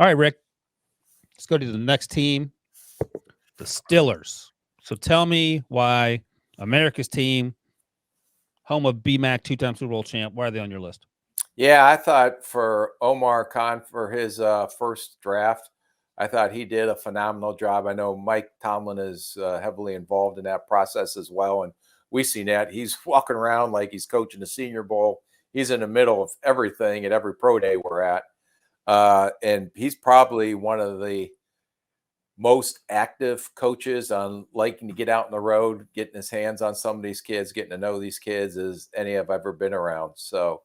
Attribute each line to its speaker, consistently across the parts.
Speaker 1: All right, Rick, let's go to the next team, the Steelers. So tell me why America's team, home of BMAC, two-time Super Bowl champ, why are they on your list?
Speaker 2: Yeah, I thought for Omar Khan for his first draft, I thought he did a phenomenal job. I know Mike Tomlin is heavily involved in that process as well, and we've seen that. He's walking around like he's coaching the Senior Bowl. He's in the middle of everything at every pro day we're at, and he's probably one of the most active coaches on liking to get out on the road, getting his hands on some of these kids, getting to know these kids as any I've ever been around. So.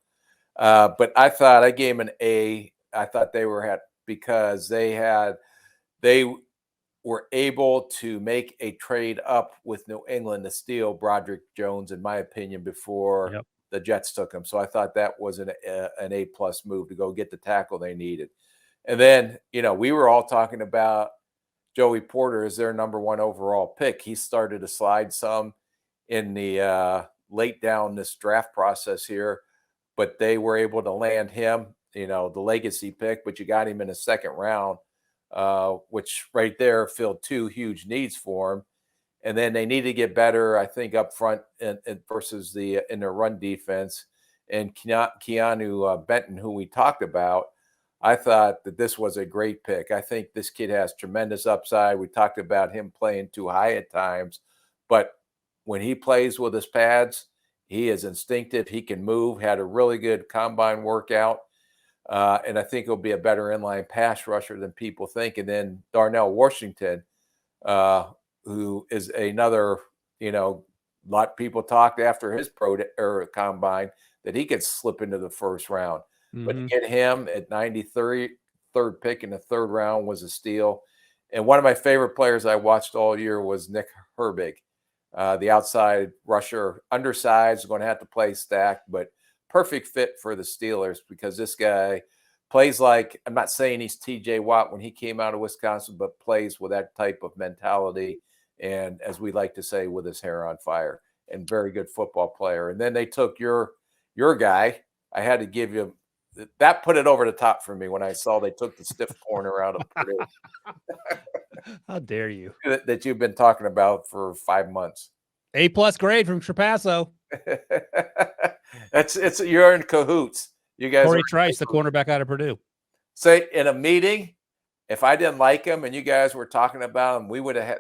Speaker 2: But I thought I gave him an A. I thought they were at because they were able to make a trade up with New England to steal Broderick Jones, in my opinion, before the Jets took him. So I thought that was an A+ move to go get the tackle they needed. And then, we were all talking about Joey Porter as their number 1 overall pick. He started to slide some in the late down this draft process here. But they were able to land him, the legacy pick, but you got him in the second round, which right there filled 2 huge needs for him. And then they need to get better, I think, up front versus in their run defense. And Keanu Benton, who we talked about, I thought that this was a great pick. I think this kid has tremendous upside. We talked about him playing too high at times, but when he plays with his pads, he is instinctive. He can move, had a really good combine workout. And I think he'll be a better inline pass rusher than people think. And then Darnell Washington, who is another, lot of people talked after his combine that he could slip into the first round. Mm-hmm. But to get him at 93rd, third pick in the third round was a steal. And one of my favorite players I watched all year was Nick Herbig. The outside rusher, undersized, going to have to play stacked, but perfect fit for the Steelers because this guy plays like, I'm not saying he's TJ Watt when he came out of Wisconsin, but plays with that type of mentality. And as we like to say, with his hair on fire, and very good football player. And then they took your guy. I had to give you that, put it over the top for me when I saw they took the stiff corner out of Purdue.
Speaker 1: How dare you?
Speaker 2: That you've been talking about for 5 months.
Speaker 1: A+ grade from Trapasso.
Speaker 2: You're in cahoots. You guys.
Speaker 1: Corey Trice, the cornerback out of Purdue.
Speaker 2: Say in a meeting, if I didn't like him and you guys were talking about him,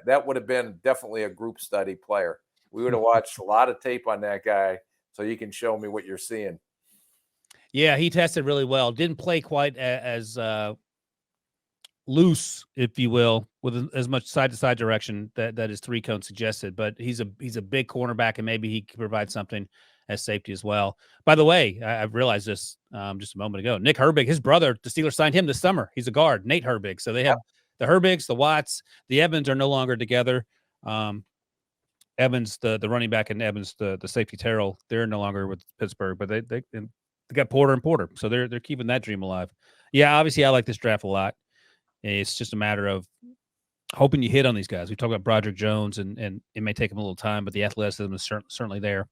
Speaker 2: that would have been definitely a group study player. We would have watched a lot of tape on that guy, so you can show me what you're seeing.
Speaker 1: Yeah, he tested really well. Didn't play quite as loose, if you will, with as much side-to-side direction that his 3-cone suggested. But he's a big cornerback, and maybe he can provide something as safety as well. By the way, I've realized this just a moment ago. Nick Herbig, his brother, the Steelers signed him this summer. He's a guard, Nate Herbig. So they have the Herbigs, the Watts, the Evans are no longer together. Evans, the running back, and Evans, the safety Terrell, they're no longer with Pittsburgh, but they got Porter and Porter, so they're keeping that dream alive. Yeah, obviously I like this draft a lot. It's just a matter of hoping you hit on these guys. We talk about Broderick Jones, and it may take him a little time, but the athleticism is certainly there.